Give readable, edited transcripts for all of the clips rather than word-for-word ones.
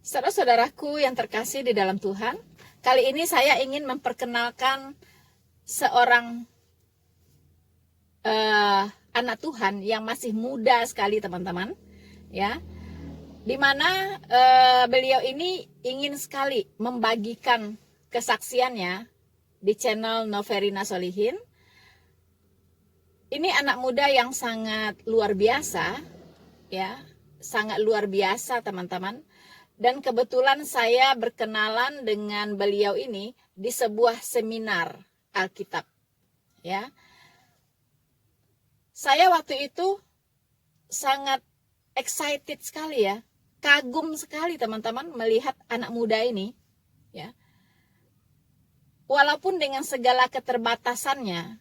Saudara-saudaraku yang terkasih di dalam Tuhan, kali ini saya ingin memperkenalkan seorang anak Tuhan yang masih muda sekali, teman-teman, ya. Dimana beliau ini ingin sekali membagikan kesaksiannya di channel Noverina Solihin. Ini anak muda yang sangat luar biasa, ya, sangat luar biasa, teman-teman. Dan kebetulan saya berkenalan dengan beliau ini di sebuah seminar Alkitab, ya. Saya waktu itu sangat excited sekali, ya, kagum sekali, teman-teman, melihat anak muda ini, ya. Walaupun dengan segala keterbatasannya,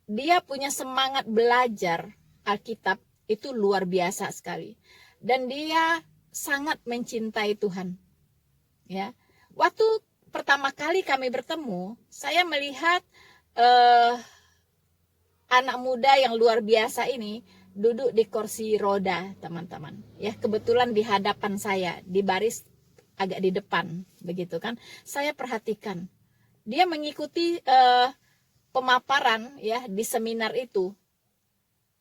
dia punya semangat belajar Alkitab itu luar biasa sekali, dan dia sangat mencintai Tuhan, ya. Waktu pertama kali kami bertemu, saya melihat anak muda yang luar biasa ini duduk di kursi roda, teman-teman, ya. Kebetulan di hadapan saya, di baris agak di depan, begitu kan. Saya perhatikan dia mengikuti pemaparan, ya, di seminar itu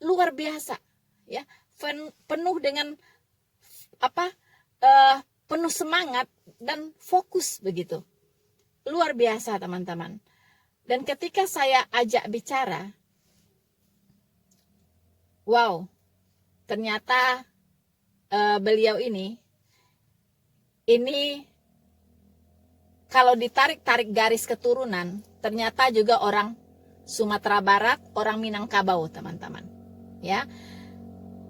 luar biasa, ya, penuh dengan penuh semangat dan fokus, begitu. Luar biasa, teman-teman. Dan ketika saya ajak bicara, wow, ternyata beliau ini kalau ditarik-tarik garis keturunan, ternyata juga orang Sumatera Barat, orang Minangkabau, teman-teman, ya.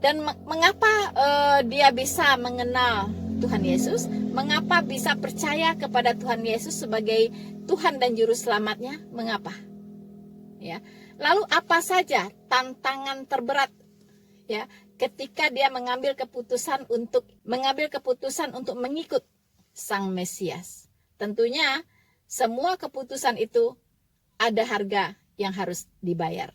Dan mengapa dia bisa mengenal Tuhan Yesus? Mengapa bisa percaya kepada Tuhan Yesus sebagai Tuhan dan Juru Selamatnya? Mengapa? Ya. Lalu apa saja tantangan terberat, ya, ketika dia mengambil keputusan untuk mengikut Sang Mesias? Tentunya semua keputusan itu ada harga yang harus dibayar.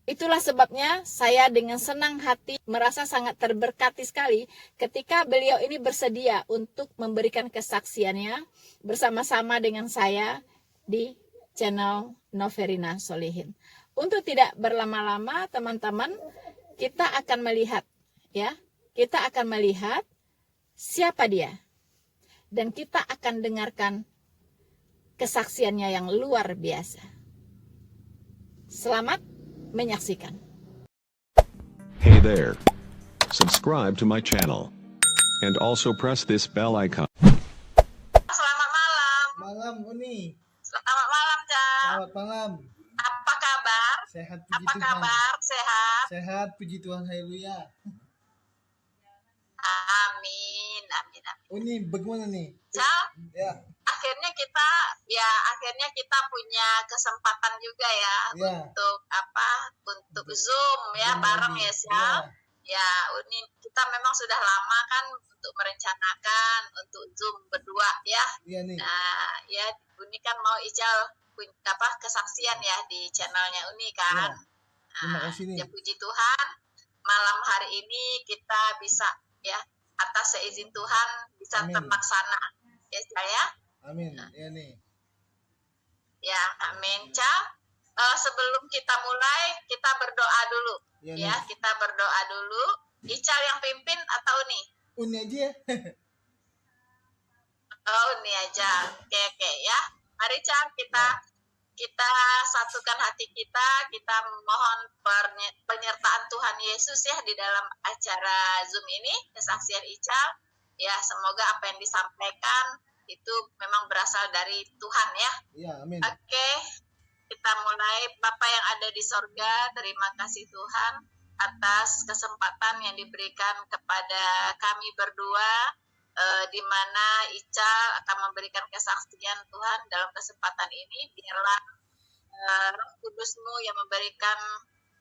Itulah sebabnya saya dengan senang hati merasa sangat terberkati sekali ketika beliau ini bersedia untuk memberikan kesaksiannya bersama-sama dengan saya di channel Noverina Solihin. Untuk tidak berlama-lama, teman-teman, kita akan melihat, ya, kita akan melihat siapa dia, dan kita akan dengarkan kesaksiannya yang luar biasa. Selamat menyaksikan. Hey there. Subscribe to my channel. And also press this bell icon. Selamat malam. Malam, Uni. Selamat malam, Cak. Selamat malam. Apa kabar? Sehat, puji Apa Tuhan. kabar? Sehat? Sehat, puji Tuhan, haleluya. Amin, amin, amin. Uni, bagaimana nih? Cak, Ya, akhirnya kita punya kesempatan juga ya, ya. untuk Zoom ya, Zoom bareng lagi. ya, Cak. Ya, Uni, kita memang sudah lama kan untuk merencanakan untuk Zoom berdua ya. Iya nih. Nah, ya, Uni kan mau Ical kesaksian ya di channelnya Uni kan. Ya. Terima kasih nih. Ya, puji Tuhan, malam hari ini kita bisa, ya, atas seizin Tuhan bisa Amin. terlaksana ya, saya. Amin. Ya nih. Ya, amin, Cak. Sebelum kita mulai, kita berdoa dulu. Ya, Ya, nih. kita berdoa dulu. Ical yang pimpin atau Uni? Uni aja ya. Oh, Uni aja. Oke ya. Mari, Cak, kita satukan hati kita mohon penyertaan Tuhan Yesus ya di dalam acara Zoom ini, kesaksian Ical. Ya, semoga apa yang disampaikan itu memang berasal dari Tuhan ya. Ya, amin. Oke, kita mulai. Bapa yang ada di sorga, terima kasih Tuhan atas kesempatan yang diberikan kepada kami berdua, di mana Ical akan memberikan kesaksian Tuhan dalam kesempatan ini. Biarlah Roh Kudus-Mu yang memberikan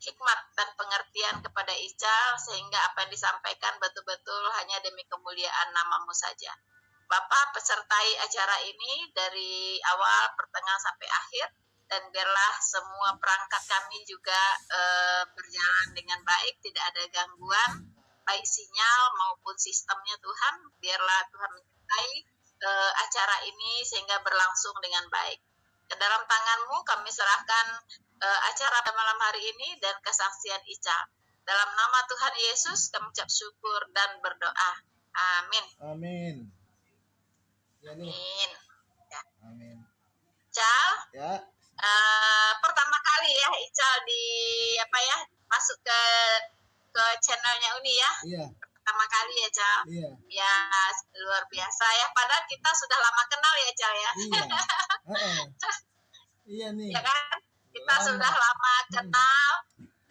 hikmat dan pengertian kepada Ical, sehingga apa yang disampaikan betul-betul hanya demi kemuliaan nama-Mu saja. Bapak, pesertai acara ini dari awal, pertengahan sampai akhir, dan biarlah semua perangkat kami juga berjalan dengan baik, tidak ada gangguan, baik sinyal maupun sistemnya Tuhan. Biarlah Tuhan menyertai acara ini sehingga berlangsung dengan baik. Ke dalam tangan-Mu kami serahkan acara pada malam hari ini dan kesaksian Ica. Dalam nama Tuhan Yesus kami ucap syukur dan berdoa. Amin. Amin. Ya nih. Amin. Ya. Amin. Ical, Ya. pertama kali ya Ical masuk ke channelnya Uni ya. Iya. Pertama kali ya Cal. Iya. Ya luar biasa ya. Padahal kita sudah lama kenal ya Cal ya. Iya. Heeh. Iya nih. Ya kan? Kita Lama. sudah lama kenal.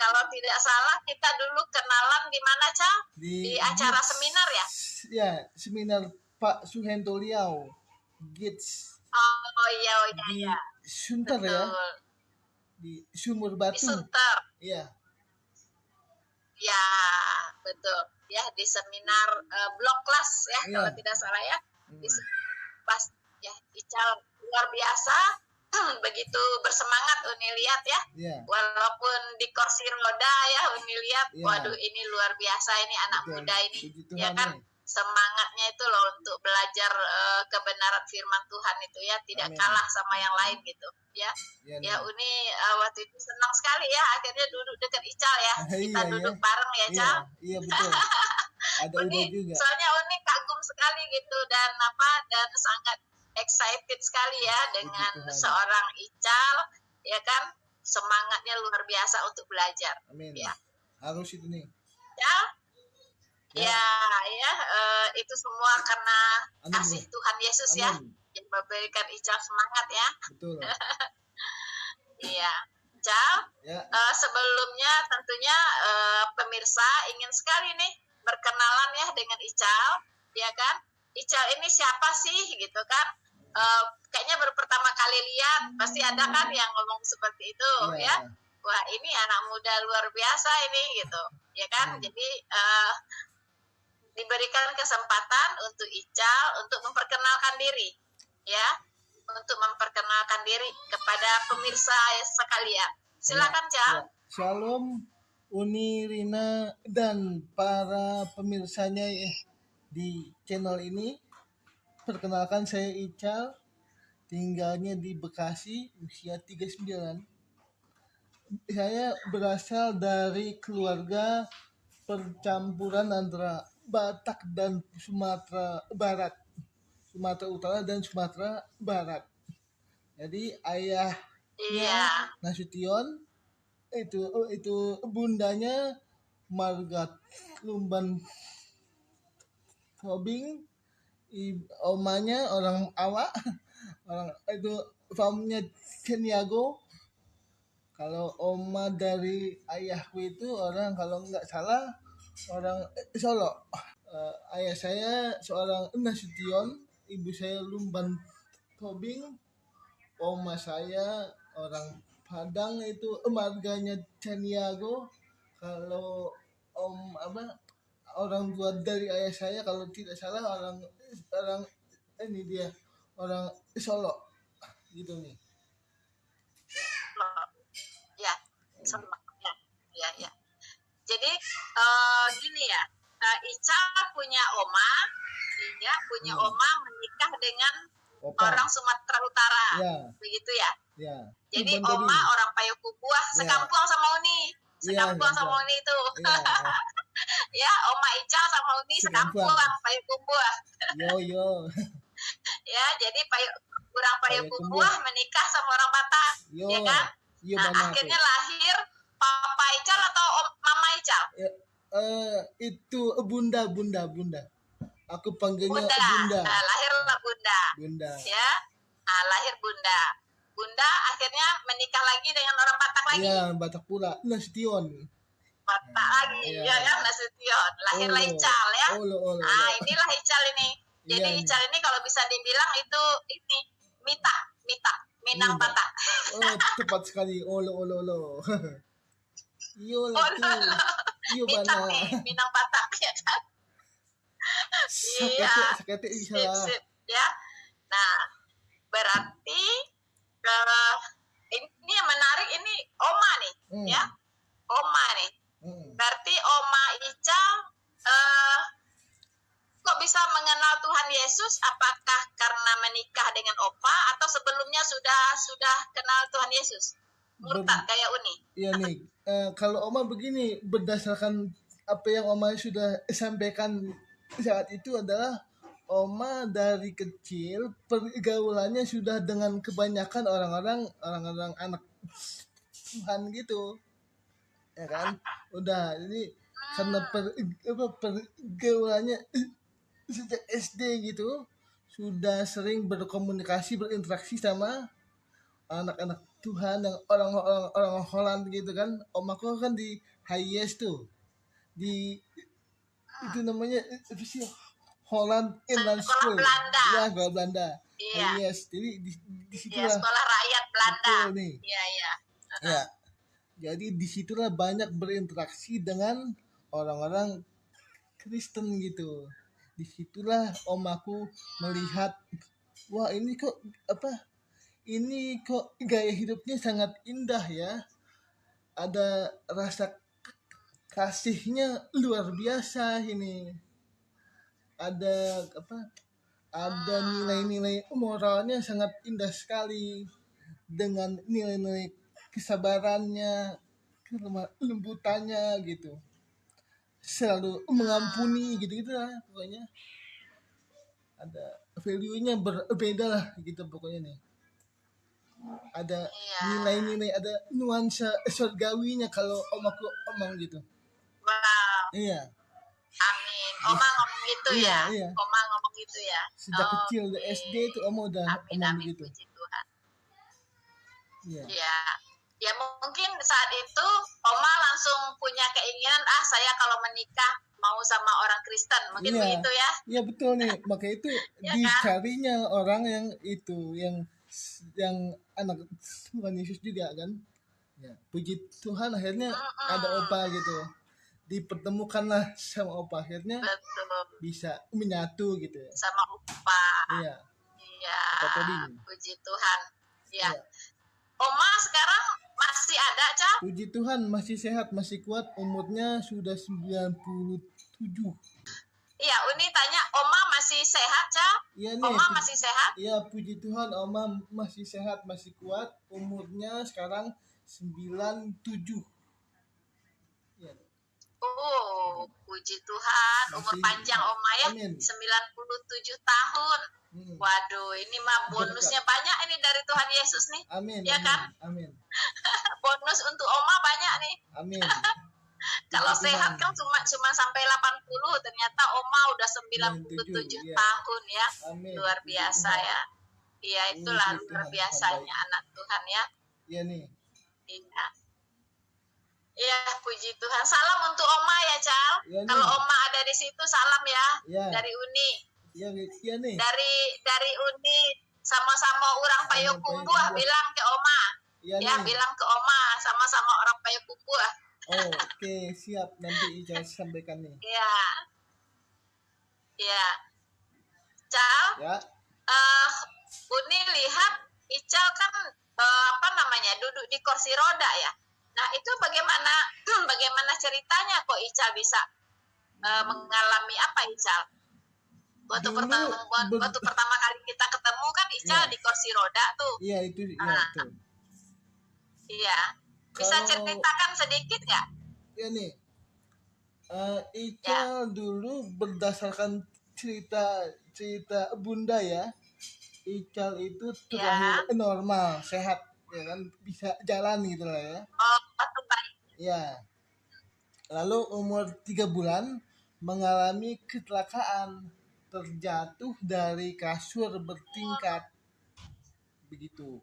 Kalau tidak salah kita dulu kenalan di mana Cal? Di acara seminar ya? Ya, seminar Pak Suhento Liao. Gits Oh iya di iya. Sunter ya, Betul. di Sumur Di Batu. Sunter. Iya. Ya betul. Ya di seminar blog kelas ya Iya. kalau tidak salah ya. Hmm. Di pas ya Ical luar biasa. Begitu bersemangat Uni lihat ya. Iya. Walaupun di kursi roda ya Uni lihat, Iya. waduh ini luar biasa ini anak Betul. muda ini, Puji ya Tuhan kan? nih. Semangatnya itu loh untuk belajar kebenaran firman Tuhan itu ya, tidak Amin. kalah sama yang lain gitu, ya. Iya nih. Ya Uni waktu itu senang sekali ya, akhirnya duduk dekat Ical ya, kita Iya, duduk iya. bareng ya Iya, Cal. iya betul. Ada Uda Uni, juga. soalnya Uni kagum sekali gitu dan sangat excited sekali ya dengan Tuhan. seorang Ical, ya kan, semangatnya luar biasa untuk belajar. Amin. Ya. Harus itu nih. Ya, Ya. itu semua karena Amin, kasih Bro. Tuhan Yesus ya, Amin. yang memberikan Ical semangat ya. Betul. Iya, Ical. Ya. Sebelumnya tentunya pemirsa ingin sekali nih berkenalan ya dengan Ical, ya kan? Ical ini siapa sih gitu kan? Kayaknya baru pertama kali lihat, pasti ada kan yang ngomong seperti itu Iya. ya. Wah ini anak muda luar biasa ini gitu, ya kan? Jadi diberikan kesempatan untuk Ical untuk memperkenalkan diri, ya, untuk memperkenalkan diri kepada pemirsa sekalian. Silakan Cal. Ya. Shalom Uni, Rina, dan para pemirsanya di channel ini. Perkenalkan saya Ical, tinggalnya di Bekasi, usia 39. Saya berasal dari keluarga percampuran antara Batak dan Sumatera Barat. Sumatera Utara dan Sumatera Barat. Jadi ayahnya Iya. Nasution, itu bundanya Margat Lumban Tobing, omanya orang Awak, orang itu famnya Ceniago. Kalau oma dari ayahku itu orang, kalau nggak salah, orang Solo. Ayah saya seorang Nasution, ibu saya Lumban Tobing, oma saya orang Padang, itu marganya Caniago. Kalau orang tua dari ayah saya kalau tidak salah orang ini dia orang Solo gitu nih. Ya, sama. Ya. Jadi gini ya, Ica punya oma, dia punya oma menikah dengan Opa. orang Sumatera Utara, Ya. begitu ya. Ya. Jadi Lumban oma Tobing. orang Payakumbuh, Ya. sekampung sama Uni, sekampung Ya, sama Uni itu. Ya. Ya, oma Ica sama Uni Sekampung. sekampung Payakumbuh. Yo. Ya, jadi orang Payakumbuh Payakumbuh. menikah sama orang Batak, Yo. ya kan? Yo Nah, banyak. akhirnya lahir Papa Ical atau Mama Ical? Itu bunda. Aku panggilnya Bunda. bunda. Nah, lahirlah Bunda. Bunda. Ya, nah, lahir Bunda. Bunda akhirnya menikah lagi dengan orang Batak lagi. Iya, Batak pula. Nasution. Batak lagi, Iya. ya Nasution. Lahirlah Olo. Ical ya. Olo. Nah, inilah Ical ini. Jadi Iya. Ical ini kalau bisa dibilang itu ini Mita, Minang Mita. Batak. Oh, tepat sekali. Olo. Yo lagi. Yo Mita bana. nih, Minang Batak ya kan. Iya. Sakit Sip, bisa. sip, ya. Nah, berarti ini yang menarik ini Oma nih, ya. Oma nih. Berarti Oma Ical mengenal Tuhan Yesus apakah karena menikah dengan Opa atau sebelumnya sudah kenal Tuhan Yesus? Murtad kayak Uni. Iya nih, kalau Oma begini, berdasarkan apa yang Oma sudah sampaikan saat itu adalah Oma dari kecil pergaulannya sudah dengan kebanyakan orang-orang anak Tuhan gitu, ya kan? Udah, ini karena pergaulannya sejak SD gitu sudah sering berkomunikasi berinteraksi sama anak-anak Tuhan yang orang Holland gitu kan. Om aku kan di Hayes tuh, di itu namanya apa sih, Holland Inland Sekolah School Belanda. ya, sekolah Belanda. Iya. Hayes, jadi di situ Ya, sekolah rakyat Belanda. betul nih Iya, iya. ya, jadi disitulah banyak berinteraksi dengan orang-orang Kristen gitu. Disitulah om aku melihat, wah ini kok gaya hidupnya sangat indah ya. Ada rasa kasihnya luar biasa ini. Ada ada nilai-nilai moralnya sangat indah sekali. Dengan nilai-nilai kesabarannya, kelembutannya gitu. Selalu mengampuni gitu-gitu lah pokoknya. Ada value-nya berbeda lah gitu pokoknya nih. Ada Iya. nilai-nilai, ada nuansa surgawinya kalau om aku omong gitu. Wow. Iya, Amin. Oma ngomong gitu Iya, ya. iya. Oma ngomong gitu ya. sejak Oh, kecil dari oke. SD itu om udah Amin, omong amin. begitu. Puji Tuhan. Iya, Ya, ya mungkin saat itu Oma langsung punya keinginan, saya kalau menikah mau sama orang Kristen, mungkin Iya. begitu ya. iya betul nih. Maka itu Ya kan? dicarinya orang yang itu, yang anak Tuhan Yesus juga kan. Ya, puji Tuhan akhirnya ada opa gitu. Dipertemukanlah sama opa, akhirnya Betul, bisa menyatu gitu ya. sama Upa. Iya, Iya, apa tadi? puji Tuhan. Ya, Iya. Oma sekarang masih ada, Ca? Puji Tuhan masih sehat, masih kuat, umurnya sudah 97. Iya, Uni tanya, Oma masih sehat, Ca? Iya nih. Oma masih sehat? Iya, puji Tuhan Oma masih sehat, masih kuat, umurnya sekarang 97. Iya. Puji Tuhan, umur Masih- panjang Oma ya, Amin. 97 tahun. Waduh, ini mah bonusnya banyak ini dari Tuhan Yesus nih. Amin. Ya amin, kan? Amin. Bonus untuk Oma banyak nih. Amin. Kalau Puji sehat Tuhan. kan cuma sampai 80, ternyata Oma udah 97 iya. tahun ya. Amin. Luar biasa ya. Iya, itulah Puji luar Tuhan, biasanya baik. anak Tuhan ya. Iya nih. Iya. Iya, puji Tuhan. Salam untuk Oma ya, Cal. Iya nih. Kalau Oma ada di situ, salam ya. Iya. Dari Uni. Iya nih. Dari Uni sama-sama orang Payakumbuh, bilang ke Oma. Iya Ya, nih. bilang ke Oma, sama-sama orang Payakumbuh. Oh, oke, siap. Nanti Ica sampaikan nih. Iya. Iya. Cal, Ya. Uni lihat Ical kan duduk di kursi roda ya. Nah, itu bagaimana bagaimana ceritanya kok Ical bisa mengalami apa Ical? Waktu Dulu pertama kali kita ketemu kan Ical Iya. di kursi roda tuh. Iya itu, iya Ah. betul. Iya. Bisa Kalau- ceritakan sedikit nggak? Ya nih, Ica dulu berdasarkan cerita bunda ya, Ical itu terakhir normal, sehat, ya kan, bisa jalan gitu lah ya. Oh, waktu bayi. Ya. Lalu umur 3 bulan mengalami kecelakaan, terjatuh dari kasur bertingkat, begitu.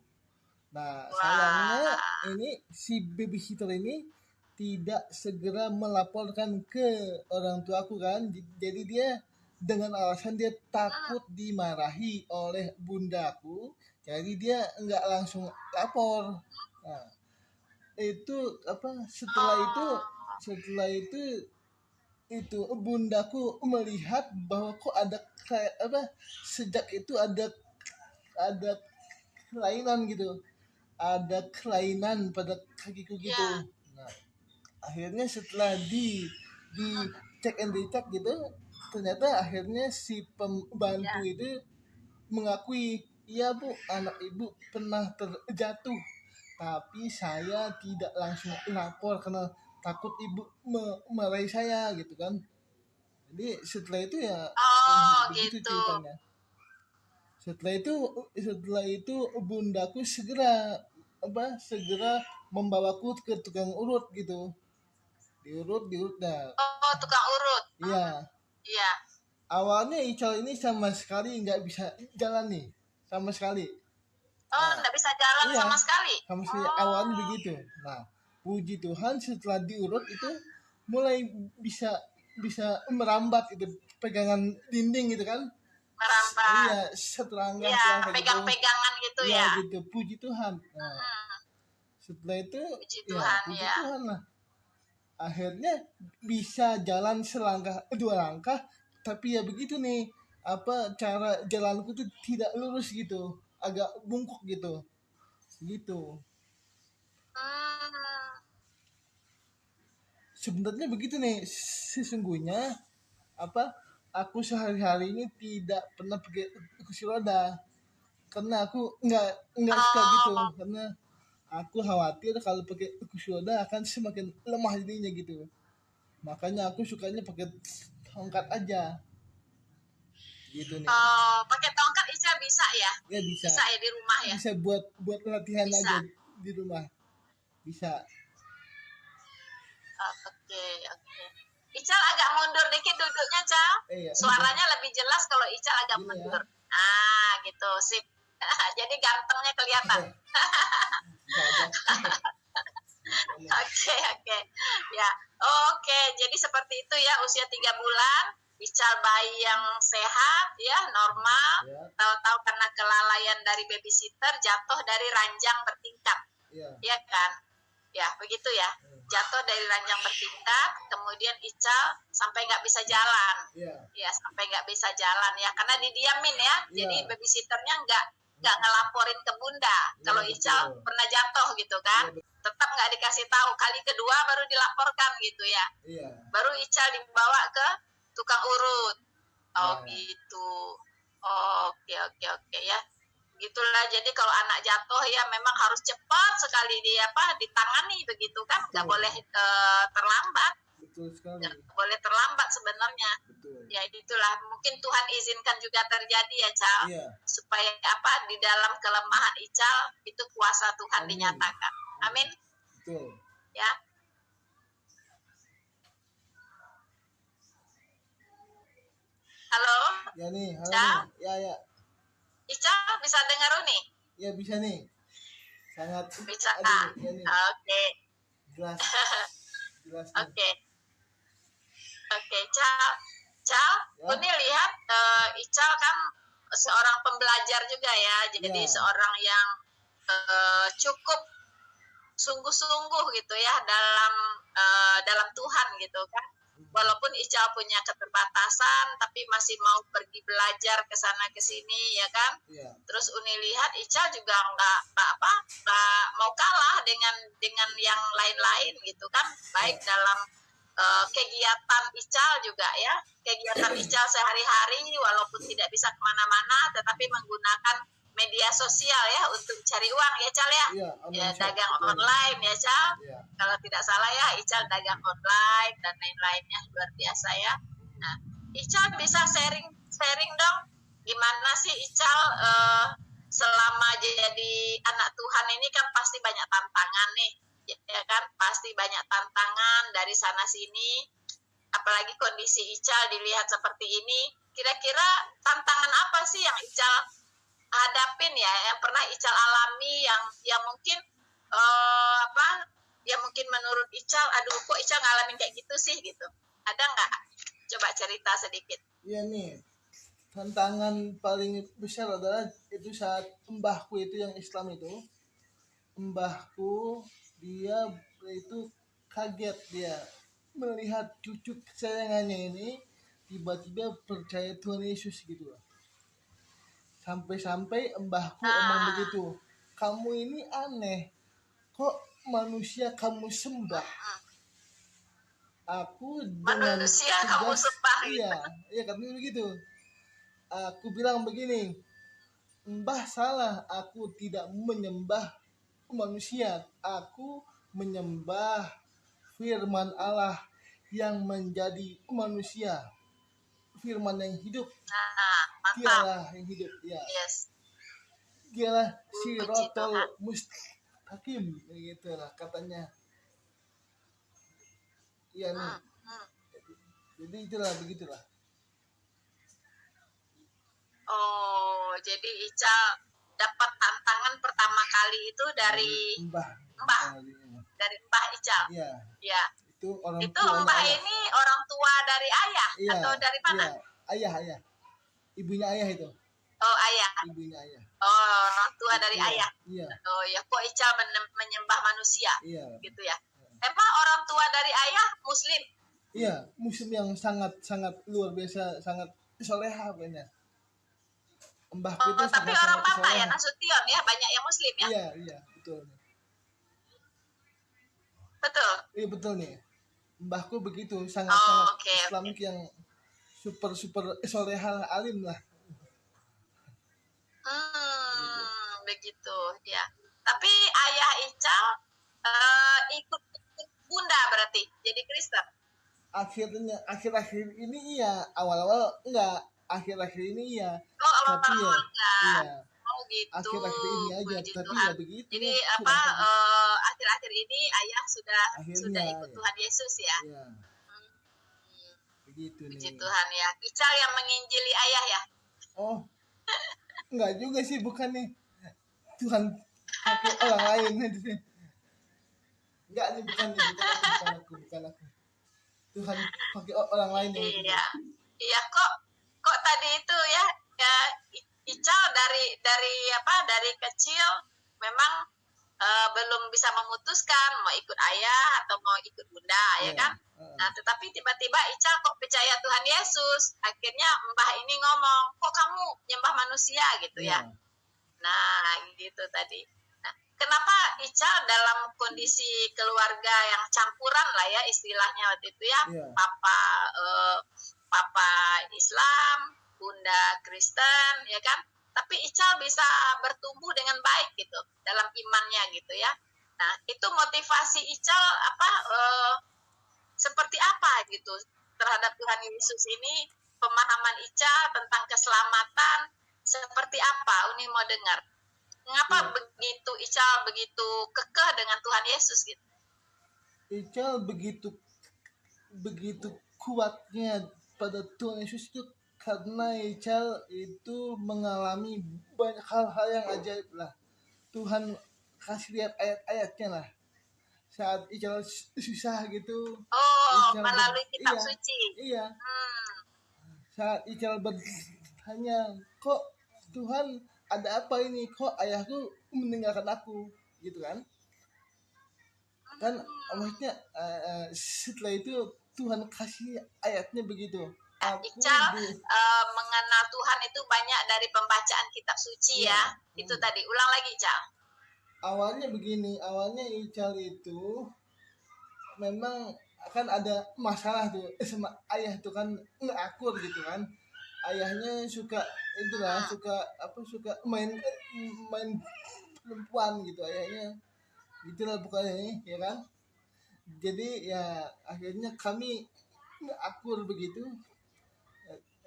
Nah, Wah. sayangnya ini si babysitter ini tidak segera melaporkan ke orang tuaku kan. Jadi dia dengan alasan dia takut dimarahi oleh bundaku, jadi dia nggak langsung lapor. Nah, itu setelah itu bundaku melihat bahwa kok ada sejak itu ada kelainan gitu, ada kelainan pada kakiku gitu. Ya. Nah, akhirnya setelah di cek and dicek gitu, ternyata akhirnya si pembantu itu mengakui, iya Bu, anak ibu pernah terjatuh, tapi saya tidak langsung lapor karena takut ibu marahi saya gitu kan. Jadi setelah itu ya Oh, begitu gitu. ceritanya. Setelah itu bundaku segera membawaku ke tukang urut gitu. Diurut dah. Oh, tukang urut. Iya. Iya. Awalnya Ical ini sama sekali nggak bisa jalan nih, sama sekali. Oh, nggak bisa jalan Iya, sama sekali. sama sekali Oh, awalnya begitu. Nah, puji Tuhan setelah diurut itu mulai bisa bisa merambat itu pegangan dinding gitu kan. merambat. Iya, setelangkah Iya, selangkah gitu. pegang-pegangan gitu Iya ya. gitu, puji Tuhan. Nah, Hmm, setelah itu puji ya Tuhan puji ya. Tuhan lah. Akhirnya bisa jalan selangkah dua langkah, tapi ya begitu nih, cara jalanku tuh tidak lurus gitu, agak bungkuk gitu Hmm, sebenarnya begitu nih. Sesungguhnya aku sehari-hari ini tidak pernah pakai kursi roda karena aku nggak suka gitu, oh, karena aku khawatir kalau pakai kursi roda akan semakin lemah jadinya gitu. Makanya aku sukanya pakai tongkat aja gitu nih. oh, pakai tongkat Ica bisa ya? Ya bisa. Bisa ya di rumah ya? Bisa buat latihan Bisa. aja di rumah. Bisa. Oh, oke, oke. Ical agak mundur dikit duduknya, Cal. Iya. Suaranya lebih jelas kalau Ical agak Gini ya. mundur. Ah, gitu, sip. Jadi gantengnya kelihatan. Bisa aja. Oke, oke. Ya, oke. Jadi seperti itu ya, usia 3 bulan. Ical bayi yang sehat, ya, normal. Ya. Tahu-tahu karena kelalaian dari babysitter, jatuh dari ranjang bertingkat. Iya. Ya kan? Ya, begitu ya. Jatuh dari ranjang bertingkat, kemudian Ical sampai nggak bisa jalan. Iya. Ya, sampai nggak bisa jalan ya, karena didiamin ya. Jadi Iya. babysitternya nggak ngelaporin ke bunda kalau Iya, Ical betul. pernah jatuh gitu kan. Iya, Tetap nggak dikasih tahu. Kali kedua baru dilaporkan gitu ya. Iya. Baru Ical dibawa ke tukang urut. Oh Ya. gitu. Oke, oke, oke ya. Gitulah, jadi kalau anak jatuh ya memang harus cepat sekali ditangani begitu kan, nggak Betul. boleh terlambat, Betul sekali. nggak boleh terlambat sebenarnya. Betul. Ya itulah, mungkin Tuhan izinkan juga terjadi ya Cal, Iya. supaya di dalam kelemahan Ical itu kuasa Tuhan Amin. dinyatakan. Amin Betul. ya. Halo Ya nih, halo Ca? nih. Ya. Ical bisa dengar nih? Ya bisa nih. Sangat Bisa. aduh, ya nih. Oke. Jelas. Jelas nih. Oke. Oke, Cal. Cal, Ya. Uni lihat Ical kan seorang pembelajar juga ya. Jadi Ya. seorang yang cukup sungguh-sungguh gitu ya dalam Tuhan gitu kan. Walaupun Ical punya keterbatasan tapi masih mau pergi belajar ke sana ke sini ya kan. Iya. Terus Uni lihat Ical juga nggak mau kalah dengan yang lain-lain gitu kan, baik dalam kegiatan Ical juga ya, kegiatan Ical sehari-hari walaupun tidak bisa kemana-mana tetapi menggunakan media sosial ya untuk cari uang ya Cal ya. Iya, Ya, online shop. dagang online ya Cal. Iya. Kalau tidak salah ya Ical dagang online dan lain-lainnya, luar biasa ya. Nah, Ical bisa sharing dong, gimana sih Ical selama jadi anak Tuhan ini kan pasti banyak tantangan nih, ya kan, pasti banyak tantangan dari sana sini, apalagi kondisi Ical dilihat seperti ini. Kira-kira tantangan apa sih yang Ical hadapin ya, yang pernah Ical alami, yang mungkin ya mungkin menurut Ical, aduh kok Ical ngalamin kayak gitu sih gitu, ada nggak? Coba cerita sedikit. Iya nih, tantangan paling besar adalah itu saat mbahku itu yang Islam itu, mbahku dia itu kaget dia melihat cucu kesayangannya ini tiba-tiba percaya Tuhan Yesus gitu loh. Sampai-sampai mbahku omong begitu, kamu ini aneh, kok manusia kamu sembah, Aku dengan Manusia kamu tegas, sembah gitu. iya, iya katanya begitu. Aku bilang begini, Mbah salah, aku tidak menyembah manusia, aku menyembah firman Allah yang menjadi manusia, firman yang hidup, Nah, mantap. dialah yang hidup, ya, Yes. dialah Puji sirotol Tuhan. mustaqim, begitu lah katanya. Iya nih, Hmm, hmm. jadi itulah begitulah. Oh, jadi Ica dapat tantangan pertama kali itu dari Mbah, Mbah, dari Mbah Ica. iya, Ya. itu orang Itu tuanya Mbah ayah, ini orang tua dari ayah iya, atau dari mana? iya, ayah, ibunya ayah itu, Oh, ayah. ibunya ayah, Oh, orang tua dari iya, ayah. iya, Oh, ya kok Ica menyembah manusia iya, gitu ya. Emang orang tua dari ayah muslim? iya, musim yang sangat sangat luar biasa, sangat soleha punya. Mbahku itu Oh, tapi sangat orang sangat Batak ya, soleha. Nasution ya, banyak yang muslim ya. Iya, iya, betul. Betul. Iya betul nih. Mbahku begitu, Oh, sangat-sangat oke, oke. Islamik yang super super soleha alim lah. Begitu ya. Tapi ayah Ica ikut Bunda berarti jadi Kristen. Akhirnya akhir-akhir ini iya, awal-awal enggak, akhir-akhir ini iya. Oh, Tapi ya, awal-awal enggak. iya, Oh gitu. akhir-akhir ini aja, Puji tapi Tuhan. ya begitu. Jadi kurang apa lebih. akhir-akhir ini ayah sudah Akhirnya, ikut ya. Tuhan Yesus ya. Iya, Hmm, begitu Puji nih. Tuhan ya. Ica yang menginjili ayah ya. Oh, enggak juga sih, bukan nih. Tuhan pakai orang lain. Enggak nih, bukan bukan aku. Tuhan pakai orang lain yang itu. Iya. Iya kok tadi itu ya, ya Ical dari apa dari kecil memang belum bisa memutuskan mau ikut ayah atau mau ikut bunda ya kan. Nah tetapi tiba-tiba Ical kok percaya Tuhan Yesus, akhirnya Mbah ini ngomong kok kamu nyembah manusia gitu ya. Nah gitu tadi. Nah, kenapa Ical dalam kondisi keluarga yang campuran lah ya istilahnya waktu itu ya, Iya. papa Islam, bunda Kristen, ya kan? Tapi Ical bisa bertumbuh dengan baik gitu dalam imannya gitu ya. Nah, itu motivasi Ical apa? Seperti apa gitu terhadap Tuhan Yesus ini? Pemahaman Ical tentang keselamatan seperti apa? Uni mau dengar. Mengapa begitu Ical begitu kekeh dengan Tuhan Yesus gitu? Ical begitu kuatnya pada Tuhan Yesus itu karena Ical itu mengalami banyak hal-hal yang ajaib lah. Tuhan kasih lihat ayat-ayatnya lah. Saat Ical susah gitu. Oh, Ical melalui kitab iya, suci. iya. Saat Ical bertanya, kok Tuhan ada apa ini? Kok ayahku meninggalkan aku? Gitu kan? Kan maksudnya setelah itu Tuhan kasih ayatnya begitu. Ical mengenal Tuhan itu banyak dari pembacaan kitab suci ya. Itu tadi. Ulang lagi Ical. Awalnya begini, awalnya Ical itu memang kan ada masalah tuh sama ayah tuh kan nggak akur gitu kan. Ayahnya suka itulah suka main perempuan gitu ayahnya. Gitulah bukannya ya kan. Jadi ya akhirnya kami nggak akur begitu.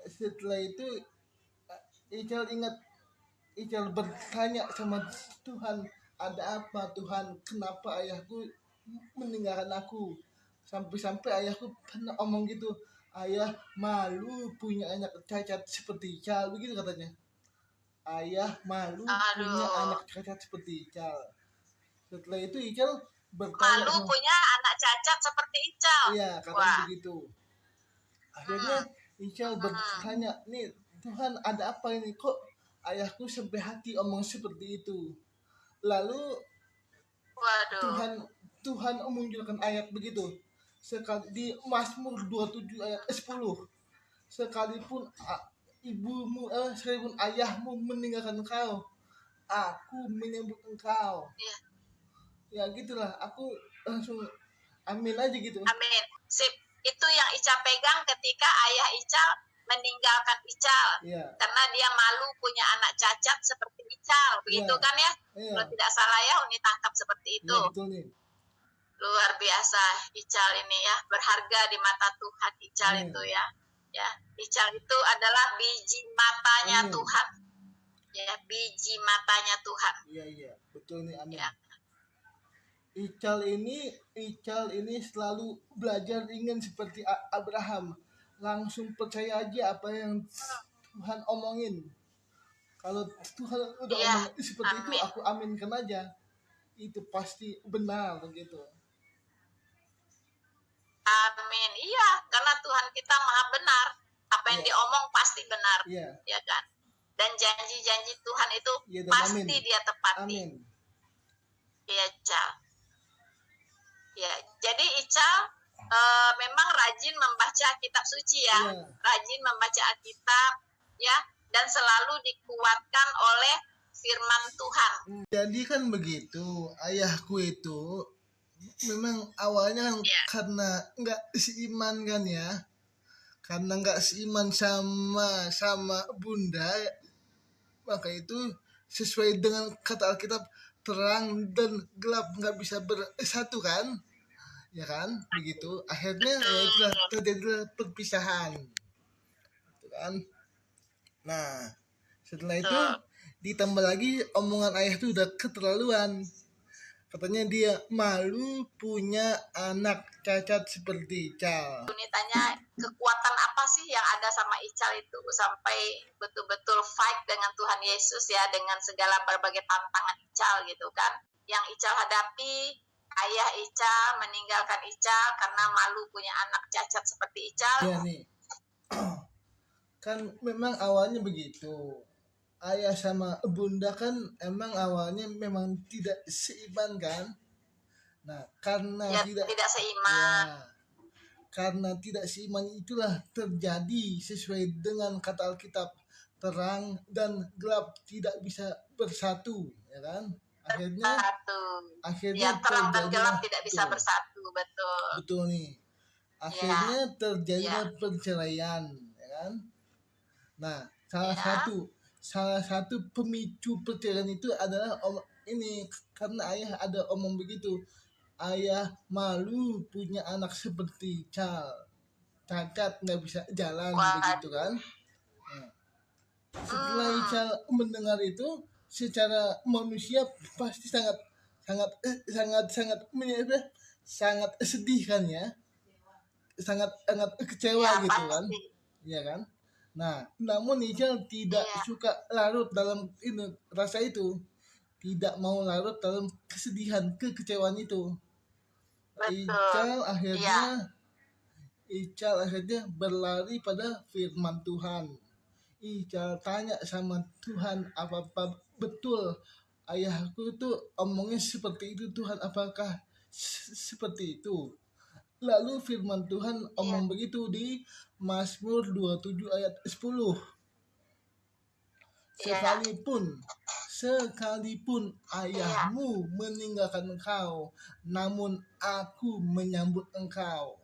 Setelah itu Ical bertanya sama Tuhan, ada apa Tuhan, kenapa ayahku meninggalkan aku? Sampai ayahku pernah omong gitu, ayah malu punya anak cacat seperti Ical, begitu katanya. Ayah malu punya anak cacat seperti Ical. Setelah itu Ical bertanya, malu punya anak cacat seperti Ical. Iya, katanya begitu. Akhirnya Ical bertanya, nih Tuhan ada apa ini? Kok ayahku sampai hati omong seperti itu? Lalu Tuhan memunculkan ayat begitu. Sekali di Mazmur 27 ayat 10. Sekalipun sekalipun ayahmu meninggalkan engkau, aku menyambut engkau. Ya gitulah, aku langsung amin aja gitu. Amin. Sip. itu yang Ica pegang ketika ayah Ica meninggalkan Ical Iya. karena dia malu punya anak cacat seperti Ical, begitu Iya. kan ya? Iya. Kalau tidak salah ya, Uni tangkap seperti itu. Iya, betul nih. Luar biasa Ical ini ya, berharga di mata Tuhan Ical Amin. itu ya. Ya, Ical itu adalah biji matanya Amin. Tuhan. Ya, biji matanya Tuhan. Iya, betul nih, amin. Ya. Ical ini selalu belajar ingin seperti Abraham, langsung percaya aja apa yang Tuhan omongin. Kalau Tuhan udah Iya, omong seperti itu, amin. aku aminkan aja. Itu pasti benar gitu. Amin. Iya, karena Tuhan kita maha benar. Apa yang Iya. diomong pasti benar. Iya. Ya kan? Dan janji-janji Tuhan itu Iya, dan pasti amin. dia tepati. Amin. Iya, Ical. Ya, jadi Ical memang rajin membaca kitab suci ya. Iya. Rajin membaca Alkitab ya, dan selalu dikuatkan oleh firman Tuhan. Jadi kan begitu, ayahku itu memang awalnya kan Iya. karena nggak seiman kan ya, karena nggak seiman sama bunda, maka itu sesuai dengan kata Alkitab, terang dan gelap nggak bisa bersatu kan, ya kan, begitu. Akhirnya ya itulah terjadilah perpisahan, gitu kan. Nah, setelah itu ditambah lagi omongan ayah itu udah keterlaluan. Katanya dia malu punya anak cacat seperti Ical. Ini tanya kekuatan apa sih yang ada sama Ical itu sampai betul-betul fight dengan Tuhan Yesus ya, dengan segala berbagai tantangan Ical gitu kan. Yang Ical hadapi, ayah Ical meninggalkan Ical karena malu punya anak cacat seperti Ical. Ya nih, kan memang awalnya begitu. Ayah sama bunda kan emang awalnya memang tidak seiman kan. Nah, karena Ya, tidak seiman. ya, karena tidak seiman itulah terjadi sesuai dengan kata Alkitab, terang dan gelap tidak bisa bersatu, ya kan? Akhirnya Ya, terang dan gelap terjadilah- tidak bisa betul. bersatu, betul. Betul nih. Akhirnya terjadilah perceraian, ya kan? Nah, salah satu pemicu perceraian itu adalah ini karena ayah ada omong begitu. Ayah malu punya anak seperti Ical, cacat nggak bisa jalan. Wah. Begitu kan. Nah, setelah Ical mendengar itu, secara manusia pasti sangat sedih kan ya, sangat kecewa Ya, gitu kan, pasti. ya kan. Nah, namun Ical tidak Iya. suka larut dalam rasa itu, tidak mau larut dalam kesedihan, kekecewaan itu. Betul. Ical akhirnya berlari pada firman Tuhan. Ical tanya sama Tuhan, apa betul ayahku itu omongnya seperti itu Tuhan, apakah seperti itu? Lalu firman Tuhan omong begitu di Mazmur 27 ayat 10. Sekalipun ayahmu meninggalkan engkau, namun aku menyambut engkau.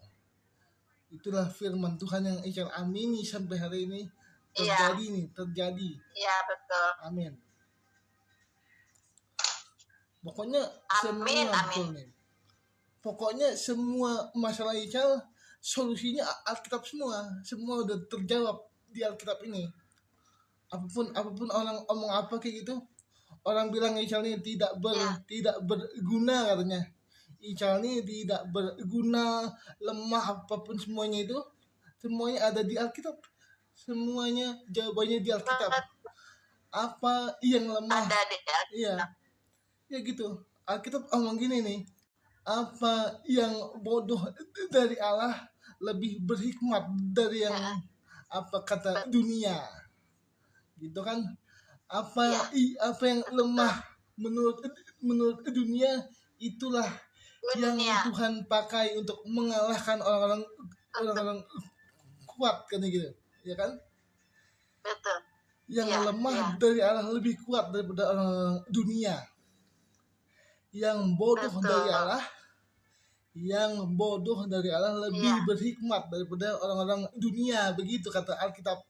Itulah firman Tuhan yang Ical amini sampai hari ini. Terjadi. Iya, betul. Amin. Pokoknya Pokoknya semua masalah Ical solusinya Alkitab semua udah terjawab di Alkitab ini. Apapun orang omong apa kayak gitu, orang bilang Ical ini tidak berguna katanya. Ical ini tidak berguna, lemah, apapun semuanya itu, semuanya ada di Alkitab. Semuanya jawabannya di Alkitab. Apa yang lemah? Ada di Alkitab. Iya. Ya gitu. Alkitab omong gini nih. Apa yang bodoh dari Allah lebih berhikmat dari yang apa kata dunia. Gitu kan? Apa yang lemah menurut dunia, itulah yang Tuhan pakai untuk mengalahkan orang-orang kuat kan gitu. Ya kan? Betul. Yang lemah dari Allah lebih kuat daripada orang dunia. Yang bodoh dari Allah, yang bodoh dari Allah lebih Iya. berhikmat daripada orang-orang dunia, begitu kata Alkitab,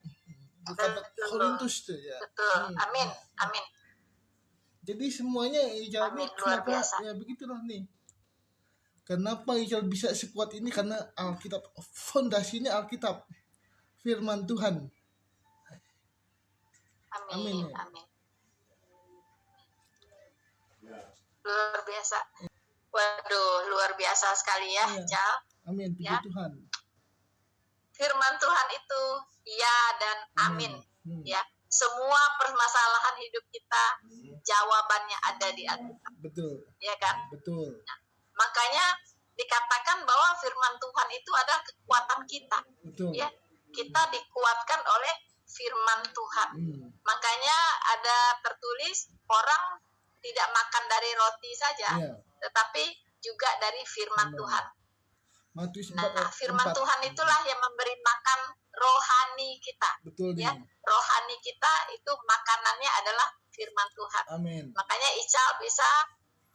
kata Betul. Korintus tuh ya. Betul. Amin. Ya. Amin. Jadi semuanya Ical ini Amin, luar kenapa biasa. ya begitulah nih. Kenapa Ical bisa sekuat ini, karena Alkitab, fondasinya Alkitab, firman Tuhan. Amin, Amin. ya. Amin. Luar biasa. Waduh, luar biasa sekali ya, Iya. Cal. Amin, puji Ya. Tuhan. Firman Tuhan itu ya dan amin. Ya, semua permasalahan hidup kita jawabannya ada di Alkitab, Betul, ya kan? betul, Makanya dikatakan bahwa firman Tuhan itu adalah kekuatan kita, betul. ya. Kita dikuatkan oleh firman Tuhan. Makanya ada tertulis orang tidak makan dari roti saja, Iya. tetapi juga dari firman Amin. Tuhan. Matius Nah, 4, firman Tuhan itulah yang memberi makan rohani kita. Betul Ya, nih. rohani kita itu makanannya adalah firman Tuhan. Amin. Makanya Ical bisa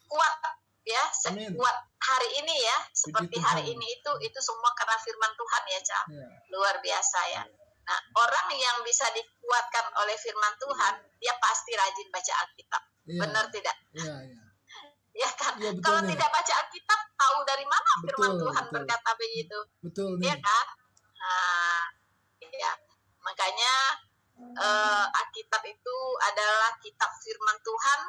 kuat ya, Amin. kuat hari ini ya, seperti Tuhan. hari ini itu semua karena firman Tuhan ya, Cal. Ya. Luar biasa ya. Nah, orang yang bisa dikuatkan oleh firman Tuhan, dia pasti rajin baca Alkitab. Iya. Benar tidak? Iya, iya. Ya kan? Iya, betul Kalau nih. tidak baca Alkitab, tahu dari mana firman Betul, Tuhan betul. berkata begitu? Betul Iya nih. kan? Nah, ya. Makanya Alkitab itu adalah kitab firman Tuhan,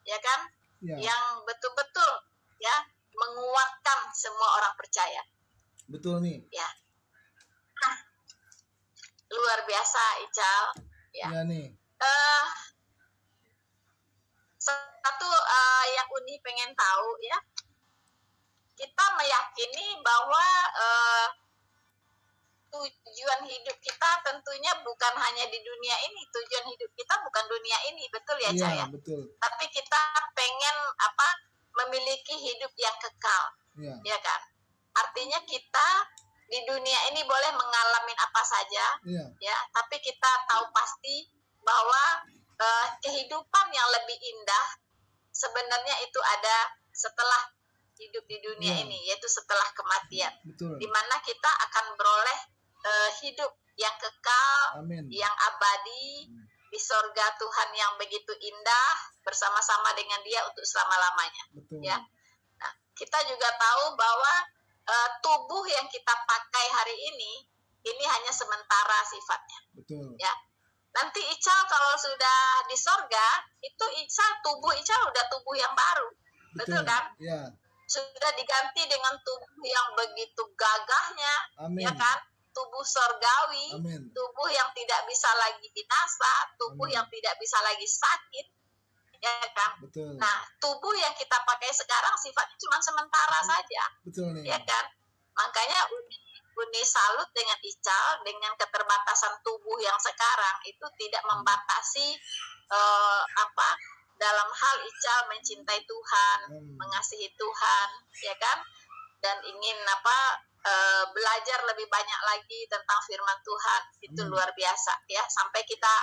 ya kan? Ya. Yang betul-betul ya menguatkan semua orang percaya. Betul nih. Ya. Nah, luar biasa, Ical. Ya. Ya nih. Satu yang Uni pengen tahu ya, kita meyakini bahwa tujuan hidup kita tentunya bukan hanya di dunia ini. Tujuan hidup kita bukan dunia ini, betul ya, Iya, Caya? betul. Tapi kita pengen memiliki hidup yang kekal, Iya. ya kan? Artinya kita di dunia ini boleh mengalami apa saja, Iya. ya. Tapi kita tahu pasti bahwa kehidupan yang lebih indah sebenarnya itu ada setelah hidup di dunia Iya. ini, yaitu setelah kematian, Betul. di mana kita akan beroleh hidup yang kekal, Amin. yang abadi di sorga Tuhan yang begitu indah bersama-sama dengan Dia untuk selama-lamanya. Betul. Ya. Nah, kita juga tahu bahwa tubuh yang kita pakai hari ini hanya sementara sifatnya. Betul. Ya. Nanti Ical kalau sudah di sorga, itu tubuh Ical udah tubuh yang baru. Betul kan? Ya. Sudah diganti dengan tubuh yang begitu gagahnya, Amin. ya kan? Tubuh sorgawi, Amin. tubuh yang tidak bisa lagi binasa, tubuh Amin. yang tidak bisa lagi sakit, ya kan? Betul. Nah, tubuh yang kita pakai sekarang sifatnya cuma sementara saja, Betul nih. ya kan? Makanya Uni salut dengan Ical dengan keterbatasan tubuh yang sekarang itu tidak membatasi dalam hal Ical mencintai Tuhan, mengasihi Tuhan, ya kan? Dan ingin belajar lebih banyak lagi tentang firman Tuhan. Itu luar biasa ya, sampai kita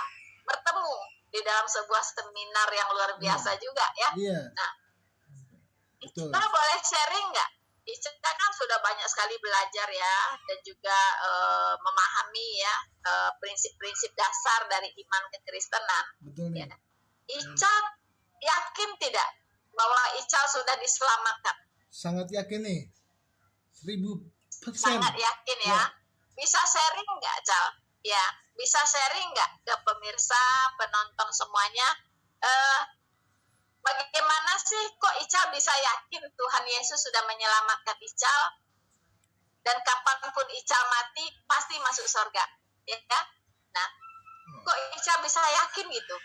bertemu di dalam sebuah seminar yang luar biasa juga ya. Iya. Nah, Betul. kita boleh sharing nggak? Kita kan sudah banyak sekali belajar ya, dan juga memahami ya prinsip-prinsip dasar dari iman kekristenan. Betul nih. Ya. Ical yakin tidak bahwa Ical sudah diselamatkan? Sangat yakin nih. 1000%. Sangat yakin ya. Ya. Bisa sharing nggak, Cal? Ya, bisa sharing nggak ke pemirsa, penonton semuanya? Bagaimana sih kok Ical bisa yakin Tuhan Yesus sudah menyelamatkan Ical, dan kapanpun Ical mati pasti masuk surga, ya kan? Nah, kok Ical bisa yakin gitu?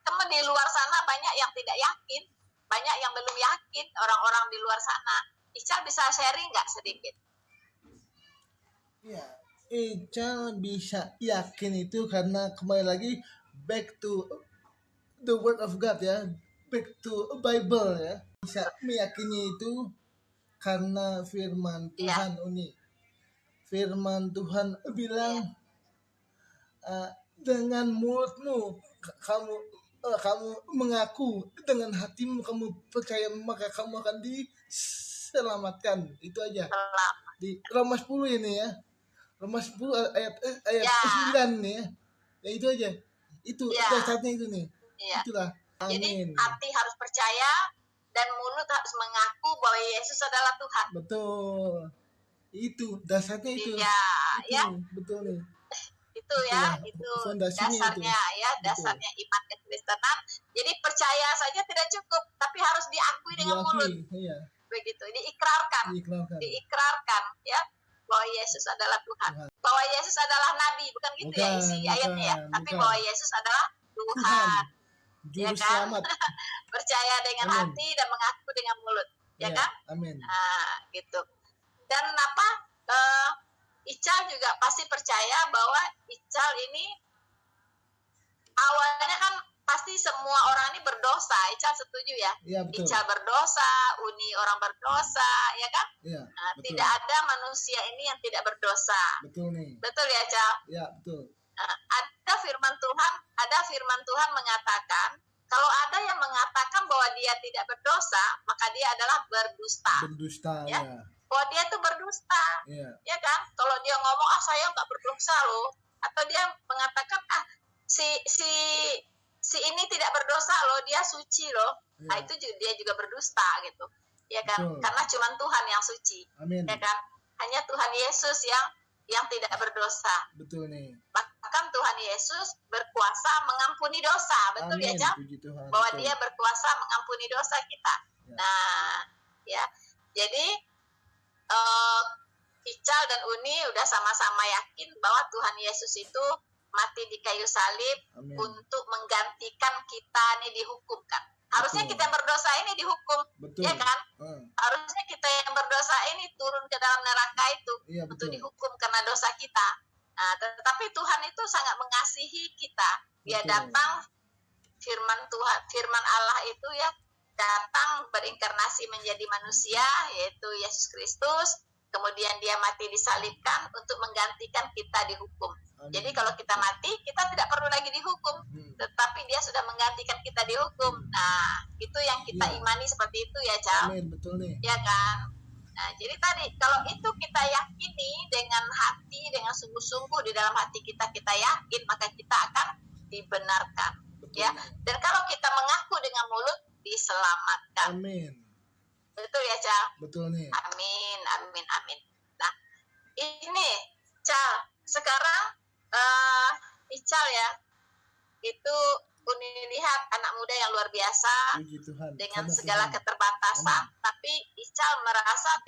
Teman di luar sana banyak yang tidak yakin, banyak yang belum yakin, orang-orang di luar sana. Ical bisa sharing nggak sedikit? Ya, Ical bisa yakin itu karena kembali lagi back to the word of God ya, back to Bible ya. Bisa meyakini itu karena firman Tuhan. Uni. Firman Tuhan bilang dengan mulutmu kamu mengaku, dengan hatimu kamu percaya, maka kamu akan selamatkan. Itu aja. Selamat. Di Roma 10 ini ya. Roma 10 ayat Ya. 9 nih ya. Ya itu aja. Itu Ya. dasarnya itu nih. Ya. Itulah. Jadi Amin. hati harus percaya dan mulut harus mengaku bahwa Yesus adalah Tuhan. Betul. Itu dasarnya itu. Iya, Itu, ya. betul nih. Itu ya, Itulah, itu fondasinya dasarnya itu. ya, Betul. dasarnya iman kekristenan. Jadi percaya saja tidak cukup, tapi harus diakui dengan mulut. Diakui, iya. Begitu, diikrarkan ya, bahwa Yesus adalah Tuhan. Tuhan. Bahwa Yesus adalah nabi, bukan gitu ya isi ayatnya ya, tapi bukan. bahwa Yesus adalah Tuhan. Tuhan. Juru Ya kan? selamat. Percaya dengan Amin. hati dan mengaku dengan mulut, ya Iya, kan? Amin. Nah, gitu. Dan Ical juga pasti percaya bahwa Ical ini awalnya kan pasti semua orang ini berdosa. Ical setuju ya? Iya, betul. Ical berdosa, Uni orang berdosa, ya kan? Iya, Nah, betul. tidak ada manusia ini yang tidak berdosa. Betul nih. Betul ya, Cal? Iya, betul. Nah, ada firman Tuhan mengatakan, kalau ada yang mengatakan bahwa dia tidak berdosa, maka dia adalah berdusta. Berdusta Ya. ya. Bahwa dia itu berdusta, Iya. ya kan? Kalau dia ngomong, saya nggak berdosa loh, atau dia mengatakan, si ini tidak berdosa loh, dia suci loh. Iya. Nah, itu dia juga berdusta gitu, ya kan? Betul. Karena cuma Tuhan yang suci, Amin. ya kan? Hanya Tuhan Yesus yang tidak berdosa. Betul nih. Bahkan Tuhan Yesus berkuasa mengampuni dosa, betul Amin. ya, Cam? Puji Tuhan. Bahwa Betul. dia berkuasa mengampuni dosa kita. Ya. Nah, ya, jadi Ical dan Uni udah sama-sama yakin bahwa Tuhan Yesus itu mati di kayu salib Amin. untuk menggantikan kita nih dihukumkan. Harusnya Betul. kita yang berdosa ini dihukum, Betul. ya kan? Ah, Harusnya kita yang berdosa ini turun ke dalam neraka itu Iya, untuk betul. dihukum karena dosa kita. Nah, tetapi Tuhan itu sangat mengasihi kita. Dia Betul. datang, firman Allah itu ya datang berinkarnasi menjadi manusia, yaitu Yesus Kristus. Kemudian dia mati disalibkan untuk menggantikan kita dihukum. Amin. Jadi kalau kita mati, kita tidak perlu lagi dihukum, tetapi dia sudah menggantikan kita dihukum. Nah, itu yang kita Iya. imani seperti itu ya, Cal. Amin. Betul nih. Ya kan? Nah, jadi tadi kalau itu kita yakini dengan hati, dengan sungguh-sungguh di dalam hati kita yakin, maka kita akan dibenarkan. Betul. Ya. Dan kalau kita mengaku dengan mulut, diselamatkan. Amin. Betul ya, Cal? Betul nih. Amin, amin, amin. Nah, ini, Cal, sekarang Ical ya, itu Uni lihat anak muda yang luar biasa Puji Tuhan. dengan Karena segala Tuhan. keterbatasan, tapi Ical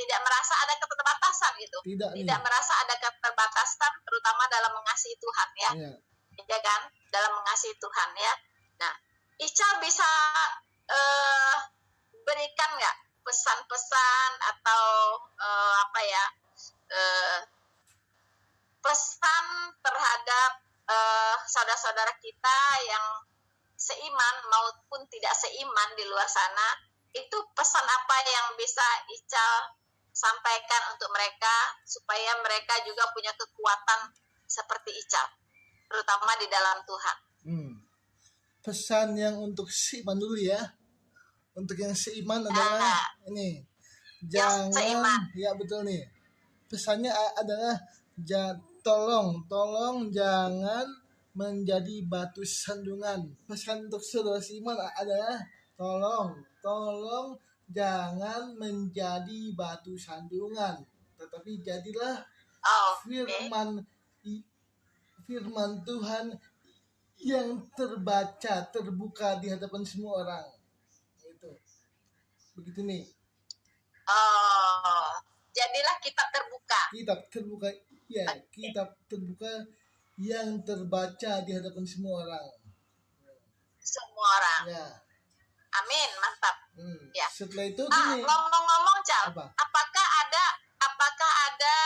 tidak merasa ada keterbatasan gitu. Tidak nih. Tidak merasa ada keterbatasan, terutama dalam mengasihi Tuhan ya, Iya. ya kan? Dalam mengasihi Tuhan ya. Nah, Ical bisa berikan nggak pesan-pesan atau pesan terhadap saudara-saudara kita yang seiman maupun tidak seiman di luar sana, itu pesan apa yang bisa Ical sampaikan untuk mereka supaya mereka juga punya kekuatan seperti Ical, terutama di dalam Tuhan. Pesan yang untuk seiman dulu ya. Untuk yang seiman adalah ini. Yang seiman. Ya betul nih. Pesannya adalah tolong jangan menjadi batu sandungan. Pesan untuk saudara seiman adalah tolong jangan menjadi batu sandungan, tetapi jadilah firman Tuhan yang terbuka di hadapan semua orang. Itu. Begitu nih. Jadilah kitab terbuka. Kitab terbuka. Ya, kitab terbuka yang terbaca di hadapan semua orang. Semua orang. Ya. Amin, mantap. Ya. Setelah itu gini. Ngomong-ngomong, Cal, Apa? apakah ada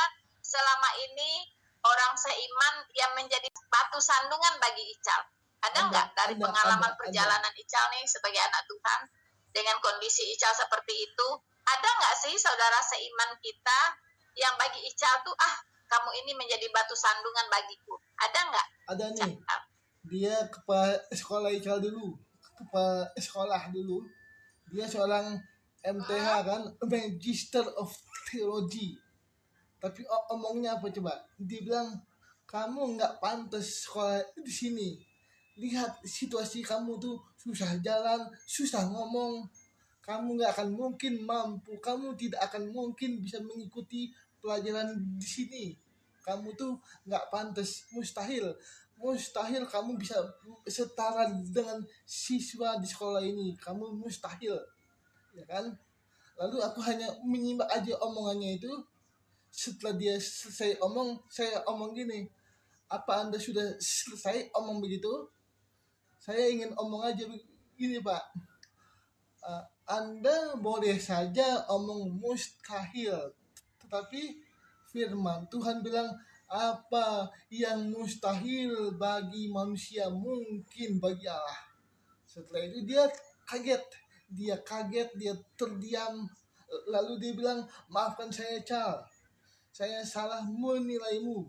selama ini orang seiman yang menjadi batu sandungan bagi Ical? Ada nggak dari pengalaman perjalanan Ical nih sebagai anak Tuhan dengan kondisi Ical seperti itu? Ada nggak sih saudara seiman kita yang bagi Ical tuh kamu ini menjadi batu sandungan bagiku? Ada nggak? Ada nih. Dia ke sekolah Ical dulu. Ke sekolah dulu. Dia seorang MTH kan, Magister of Theology. Tapi omongnya apa coba? Dia bilang kamu nggak pantas sekolah di sini. Lihat situasi kamu tuh susah jalan, susah ngomong. Kamu nggak akan mungkin mampu, kamu tidak akan mungkin bisa mengikuti pelajaran di sini. Kamu tuh nggak pantas, mustahil kamu bisa setara dengan siswa di sekolah ini. Kamu mustahil, ya kan? Lalu aku hanya menyimak aja omongannya itu. Setelah dia selesai omong, saya omong gini, apa Anda sudah selesai omong begitu? Saya ingin omong aja begini, Pak. Anda boleh saja omong mustahil, tetapi firman Tuhan bilang apa yang mustahil bagi manusia mungkin bagi Allah. Setelah itu dia kaget, dia terdiam, lalu dia bilang, maafkan saya Charles, saya salah menilaimu.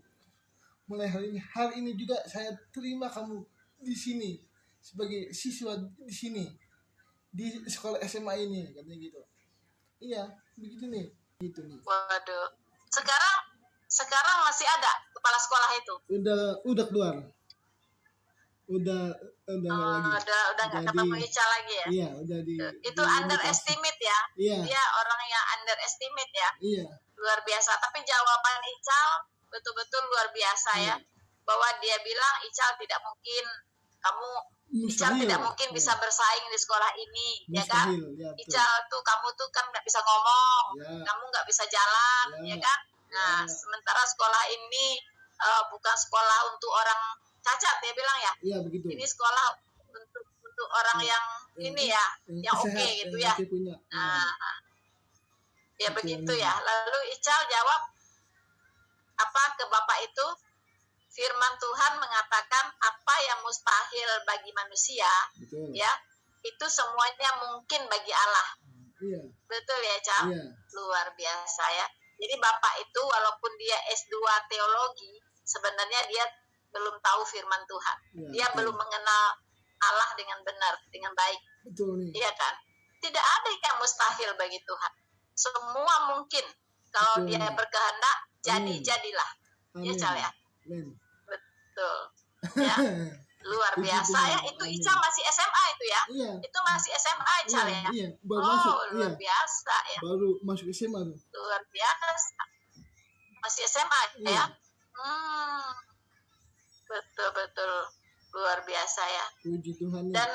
Mulai hari ini juga saya terima kamu di sini sebagai siswa di sini di sekolah SMA ini, katanya gitu. Iya, begitu nih. Gitu nih. Waduh. Sekarang masih ada kepala sekolah itu? Udah keluar. Udah nggak lagi. Udah nggak ketemu Ical lagi ya? Iya, udah Itu underestimate ya? Iya. Dia orang yang underestimate ya? Iya. Luar biasa. Tapi jawaban Ical betul-betul luar biasa ya. Bahwa dia bilang Ical tidak mungkin Ical tidak mungkin bisa bersaing di sekolah ini, ya kan? Ya, Ical tuh kamu tuh kan nggak bisa ngomong, kamu nggak bisa jalan, ya kan? Nah, sementara sekolah ini bukan sekolah untuk orang cacat, dia bilang ya. Iya, begitu. Ini sekolah untuk orang yang ini ya, yang oke gitu ya. Nah, ya begitu ya. Lalu Ical jawab apa ke bapak itu? Firman Tuhan mengatakan apa yang mustahil bagi manusia, betul. Ya, itu semuanya mungkin bagi Allah. Iya. Betul ya, Cal? Iya. Luar biasa ya. Jadi bapak itu walaupun dia S2 teologi, sebenarnya dia belum tahu firman Tuhan. Ya, dia belum mengenal Allah dengan benar, dengan baik. Betul nih. Iya kan? Tidak ada yang mustahil bagi Tuhan. Semua mungkin. Kalau betul. Dia berkehendak, jadilah. Amin. Ya, Cal ya? Amin. Betul. Ya. Luar biasa ya. Itu Ical masih SMA itu ya? Iya. Itu masih SMA Ical ya? Iya. Baru masuk. Luar biasa ya. Baru masuk SMA tuh. Luar biasa. Masih SMA ya? Betul. Luar biasa ya. Puji Tuhan. Dan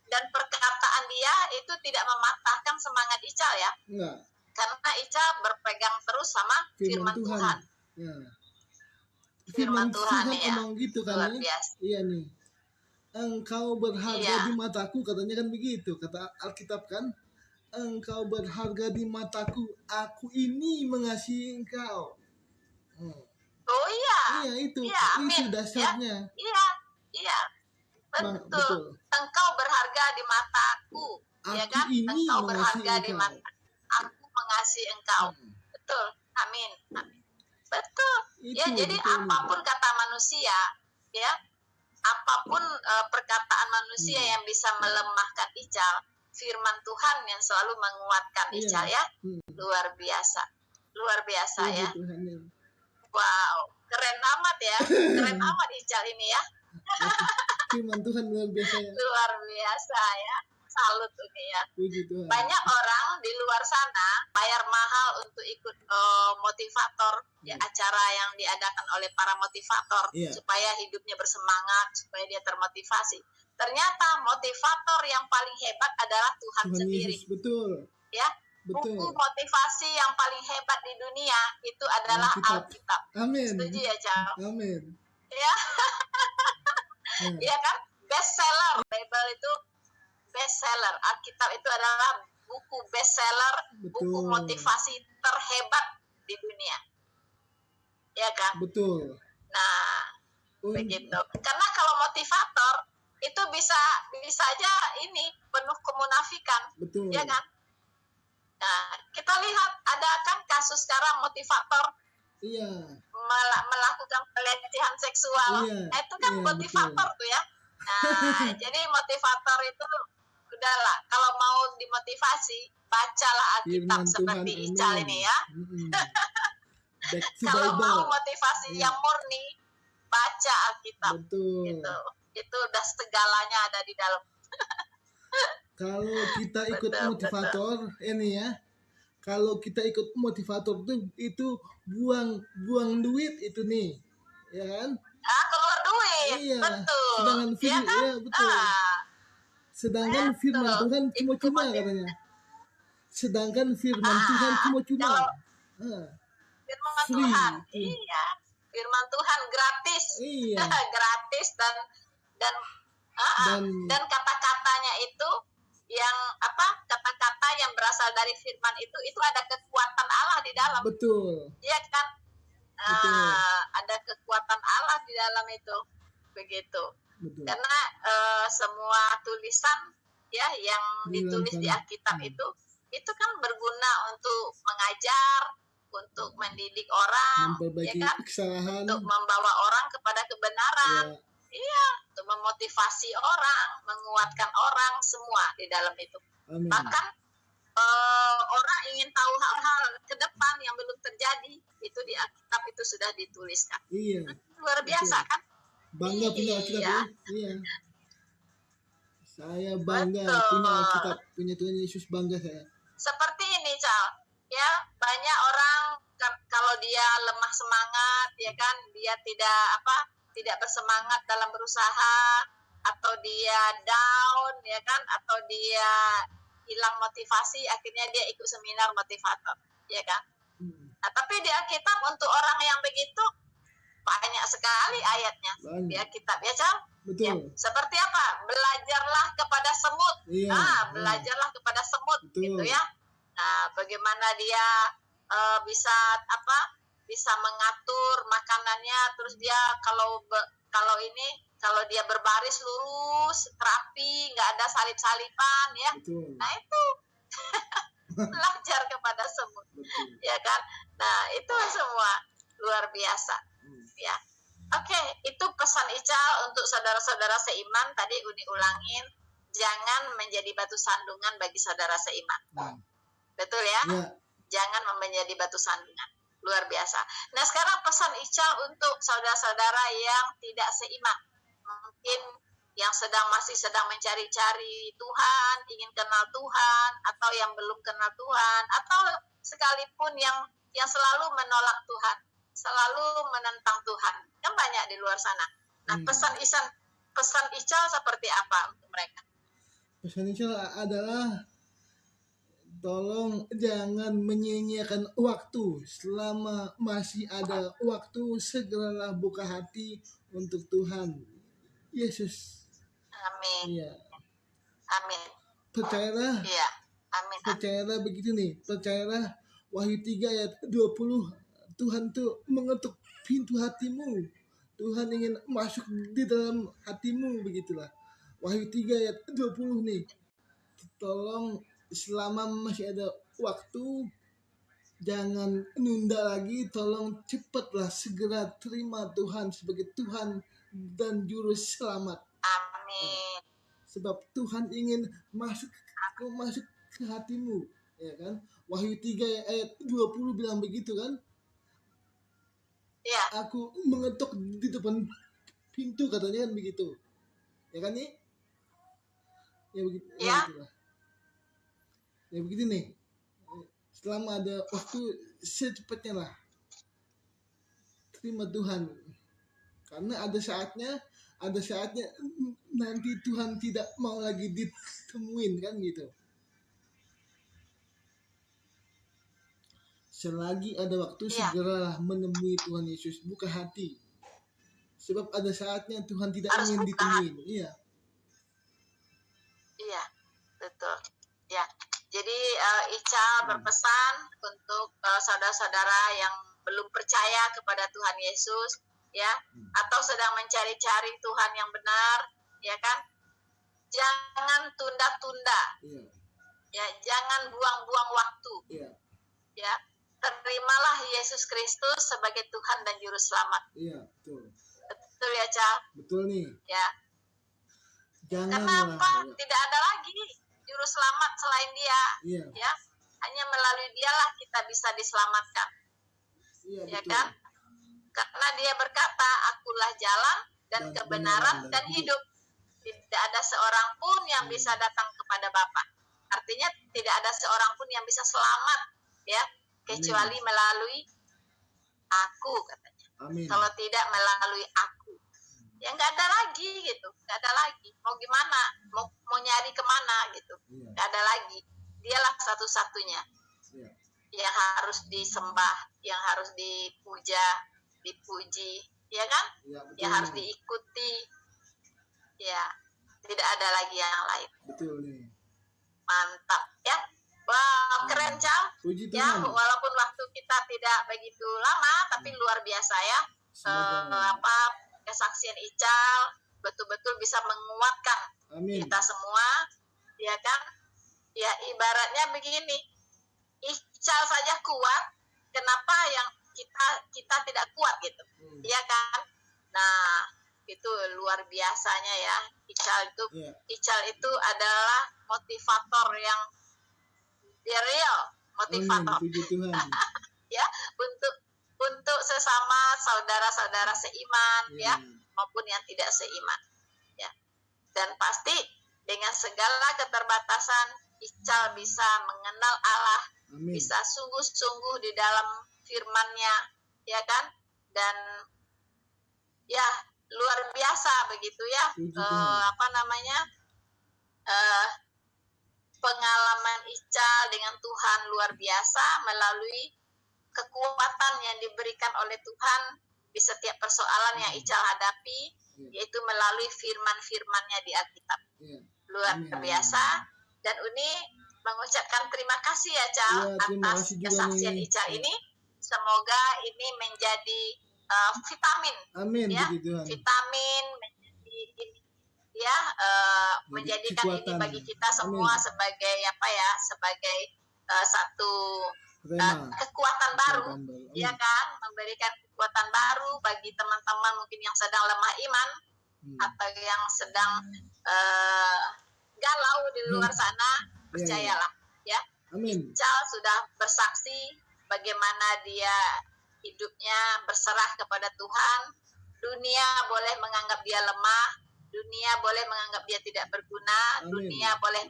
dan perkataan dia itu tidak mematahkan semangat Ical ya? Enggak. Karena Ical berpegang terus sama firman Tuhan. Ya. Firman Tuhan ya. Emang gitu kan? Luar biasa. Iya nih. Engkau berharga di mataku, katanya kan begitu. Kata Alkitab kan, engkau berharga di mataku, aku ini mengasihi engkau. Oh iya. Iya itu. Iya, itu dasarnya. Iya. Betul. Betul. Engkau berharga di mataku. Ya kan? Ini Engkau berharga di engkau. mata. Aku mengasihi engkau. Betul. Amin. Betul. Itu, Ya, jadi betul. apapun kata manusia, ya, apapun perkataan manusia yang bisa melemahkan Ical, firman Tuhan yang selalu menguatkan Ical ya. Luar biasa ya. Tuhan. Wow, keren amat ya. Keren amat Ical ini ya. Firman Tuhan luar biasa ya. Luar biasa ya. Salut ini ya. Puji Tuhan. Banyak orang di luar sana bayar mahal untuk ikut motivator ya, acara yang diadakan oleh para motivator supaya hidupnya bersemangat, supaya dia termotivasi. Ternyata motivator yang paling hebat adalah Tuhan sendiri. Yesus, betul. Ya. Betul. Buku motivasi yang paling hebat di dunia itu adalah Alkitab. Amin. Setuju ya, Cal? Amin. Ya. Iya kan? Bestseller. Bible itu bestseller. Alkitab itu adalah buku bestseller, buku motivasi terhebat di dunia. Ya kan? Betul. Nah, begitu. Karena kalau motivator itu bisa aja ini penuh kemunafikan. Betul. Ya kan? Nah, kita lihat ada kan kasus sekarang motivator melakukan pelecehan seksual. Itu kan motivator tuh ya. Nah, jadi motivator itu udahlah, kalau mau dimotivasi, bacalah Alkitab Firman seperti Tuhan, Ical amin. ini ya. Back to Kalau Bible. mau motivasi Iya. yang murni, baca Alkitab. Betul. Gitu. Itu udah segalanya ada di dalam. Kalau kita ikut Betul, motivator, ini ya. Kalau kita ikut motivator itu buang duit itu nih, ya kan? Keluar duit. Iya. Betul. Sedangkan Iya firman, kan? ya betul. Sedangkan Betul. firman Tuhan cuma-cuma Itu katanya. Sedangkan firman Tuhan cuma-cuma. kalau- Ah, Firman Free. Tuhan. Iya. Firman Tuhan gratis. Iya. Gratis dan Dan- dan kata-katanya itu yang kata-kata yang berasal dari firman itu ada kekuatan Allah di dalam. betul. Iya kan? Betul. Ada kekuatan Allah di dalam itu. Begitu. Betul. Karena semua tulisan ya yang Di dalam ditulis di sana. Alkitab itu kan berguna untuk mengajar, untuk mendidik orang, Memperbaiki ya kan? kesalahan. Untuk membawa orang kepada kebenaran. Ya, Iya, untuk memotivasi orang, menguatkan orang, semua di dalam itu. amin. Bahkan orang ingin tahu hal-hal ke depan yang belum terjadi, itu di Alkitab itu sudah dituliskan. Iya. Luar biasa Betul. kan? Bangga punya Alkitab ya. Iya. Saya bangga Betul. punya Alkitab, punya Tuhan Yesus, bangga saya. Seperti ini, Cal. Ya, banyak orang kalau dia lemah semangat, ya kan, dia tidak bersemangat dalam berusaha, atau dia down, ya kan, atau dia hilang motivasi, akhirnya dia ikut seminar motivator, ya kan. Nah, tapi di Alkitab untuk orang yang begitu banyak sekali ayatnya Banyak. di Alkitab, ya Cal. Ya, Betul. seperti apa? Belajarlah kepada semut. Iya. Belajarlah kepada semut, Betul. gitu ya. Nah, bagaimana dia bisa mengatur makanannya, terus dia kalau dia berbaris lurus, rapi, nggak ada salip-salipan, ya. Betul. Nah itu belajar kepada semut, Betul. ya kan. Nah itu semua luar biasa, ya. Oke, itu pesan Ical untuk saudara-saudara seiman. Tadi Uni ulangin, jangan menjadi batu sandungan bagi saudara seiman. Betul ya? Ya, Jangan menjadi batu sandungan. Luar biasa. Nah sekarang pesan Ical untuk saudara-saudara yang tidak seiman. Mungkin yang masih sedang mencari-cari Tuhan, ingin kenal Tuhan, atau yang belum kenal Tuhan, atau sekalipun yang selalu menolak Tuhan, selalu menentang Tuhan. Kan banyak di luar sana. Nah, pesan Ical seperti apa untuk mereka? pesan Yesus adalah tolong jangan menyia-nyiakan waktu. Selama masih ada waktu, segeralah buka hati untuk Tuhan Yesus. Amin. Iya. Amin. Percayalah, Iya. Amin. percayalah begitu nih. Percayalah Wahyu 3 ayat 20. Tuhan tuh mengetuk pintu hatimu. Tuhan ingin masuk di dalam hatimu, begitulah. Wahyu 3 ayat 20 nih. Tolong selama masih ada waktu, jangan nunda lagi. Tolong cepatlah segera terima Tuhan sebagai Tuhan dan Juru Selamat. Amin. Sebab Tuhan ingin masuk ke hatimu, ya kan? Wahyu 3 ayat 20 bilang begitu kan? Iya. Aku mengetuk di depan pintu, katanya kan begitu. Ya kan nih? Ya begitu. Ya. Begitulah. Ya begitu nih. Selama ada waktu, secepatnya lah terima Tuhan. Karena ada saatnya nanti Tuhan tidak mau lagi ditemuin, kan gitu. Selagi ada waktu, Iya. segeralah menemui Tuhan Yesus, buka hati. Sebab ada saatnya Tuhan tidak Harus ingin buka ditemuin. Iya. Iya, betul. Ya, jadi Ica berpesan untuk saudara-saudara yang belum percaya kepada Tuhan Yesus, ya, atau sedang mencari-cari Tuhan yang benar, ya kan? Jangan tunda-tunda, Iya. ya, jangan buang-buang waktu, Iya. ya. Terimalah Yesus Kristus sebagai Tuhan dan Juru Selamat. Iya, betul. Betul ya, Ca? Betul nih. Ya. Janganlah. Kenapa Ya. tidak ada lagi juru selamat selain dia, Iya. ya. Hanya melalui dialah kita bisa diselamatkan, Iya, ya betul. kan? Karena dia berkata, akulah jalan dan kebenaran dan hidup. Tidak ada seorang pun yang bisa datang kepada Bapa. Artinya tidak ada seorang pun yang bisa selamat, ya, kecuali melalui aku, katanya. Amin. Kalau tidak melalui aku, ya nggak ada lagi gitu, nggak ada lagi. Mau gimana? Mau nyari kemana gitu? Iya. Nggak ada lagi. Dialah satu-satunya Iya. yang harus disembah, yang harus dipuja, dipuji, ya kan? Iya, betul. Yang harus diikuti, ya. Tidak ada lagi yang lain. Betul nih. Mantap, ya. Wah, keren, Cal. Puji Ya, Tuhan. walaupun waktu kita tidak begitu lama, tapi luar biasa ya. Semoga. Kesaksian Ical betul-betul bisa menguatkan Amin. kita semua, ya kan? Ya, ibaratnya begini, Ical saja kuat, kenapa yang kita tidak kuat gitu, ya kan? Nah, itu luar biasanya ya. Iya. Ical itu adalah motivator yang real, Amin. motivator Puji Tuhan. ya, untuk sesama saudara-saudara seiman, Iya. ya, maupun yang tidak seiman, ya. Dan pasti dengan segala keterbatasan Ical bisa mengenal Allah, Amin. bisa sungguh-sungguh di dalam firman-Nya, ya kan? Dan ya luar biasa begitu ya. Puji Tuhan. Pengalaman Ical dengan Tuhan luar biasa melalui kekuatan yang diberikan oleh Tuhan di setiap persoalan yang Ical hadapi, yaitu melalui firman-firman-Nya di Alkitab. Iya. Luar Amin. biasa. Dan Uni mengucapkan terima kasih ya, Cal, Iya, terima atas kasih juga kesaksian nih. Ical ini. Semoga ini menjadi vitamin, Amin. ya, Puji Tuhan. vitamin menjadi ini, ya, menjadikan ini kekuatan. bagi kita semua Amin. sebagai apa ya, sebagai satu Rema. kekuatan baru, Kekuatan baru. ya Amin. kan, memberikan kekuatan baru bagi teman-teman mungkin yang sedang lemah iman atau yang sedang galau di luar sana. Percayalah, ya. Amin. Ical sudah bersaksi bagaimana dia hidupnya berserah kepada Tuhan. Dunia boleh menganggap dia lemah, dunia boleh menganggap dia tidak berguna, Amin. dunia boleh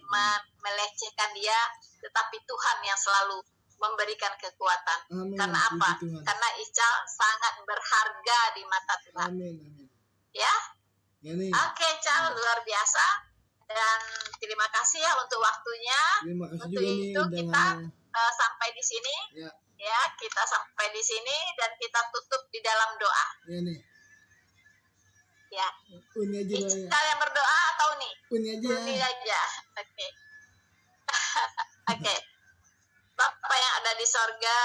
melecehkan dia, tetapi Tuhan yang selalu memberikan kekuatan. Amin. Karena Puji apa? Tuhan. Karena Ical sangat berharga di mata Tuhan. Amin. Amin. Ya, Ya nih. oke, Cal, luar biasa. Dan terima kasih ya untuk waktunya. Terima kasih Untuk juga nih itu kita udah. sampai di sini. Ya. Ya, kita sampai di sini dan kita tutup di dalam doa. Ya nih. Ya. Uni aja lah ya. Ical yang berdoa atau nih? Uni aja. Uni aja. Oke. Oke. Bapa yang ada di sorga,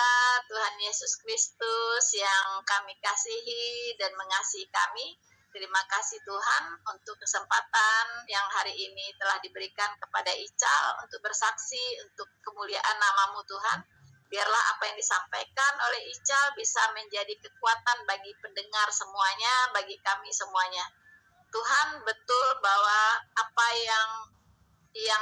Tuhan Yesus Kristus yang kami kasihi dan mengasihi kami, terima kasih Tuhan untuk kesempatan yang hari ini telah diberikan kepada Ical untuk bersaksi untuk kemuliaan nama-Mu Tuhan. Biarlah apa yang disampaikan oleh Ical bisa menjadi kekuatan bagi pendengar semuanya, bagi kami semuanya. Tuhan, betul bahwa apa yang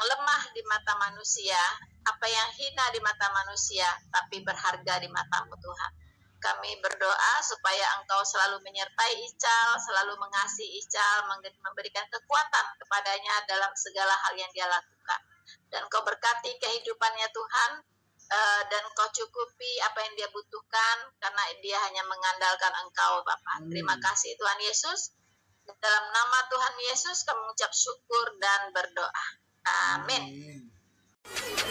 lemah di mata manusia, apa yang hina di mata manusia, tapi berharga di mata-Mu Tuhan. Kami berdoa supaya Engkau selalu menyertai Ical, selalu mengasihi Ical, memberikan kekuatan kepadanya dalam segala hal yang dia lakukan. Dan Kau berkati kehidupannya Tuhan, dan Kau cukupi apa yang dia butuhkan, karena dia hanya mengandalkan Engkau Bapa. Terima kasih Tuhan Yesus. Dalam nama Tuhan Yesus kami mengucap syukur dan berdoa. Amin. Amin.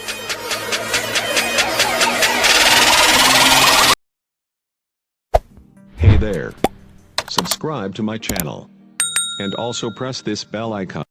Hey there. Subscribe to my channel. And also press this bell icon.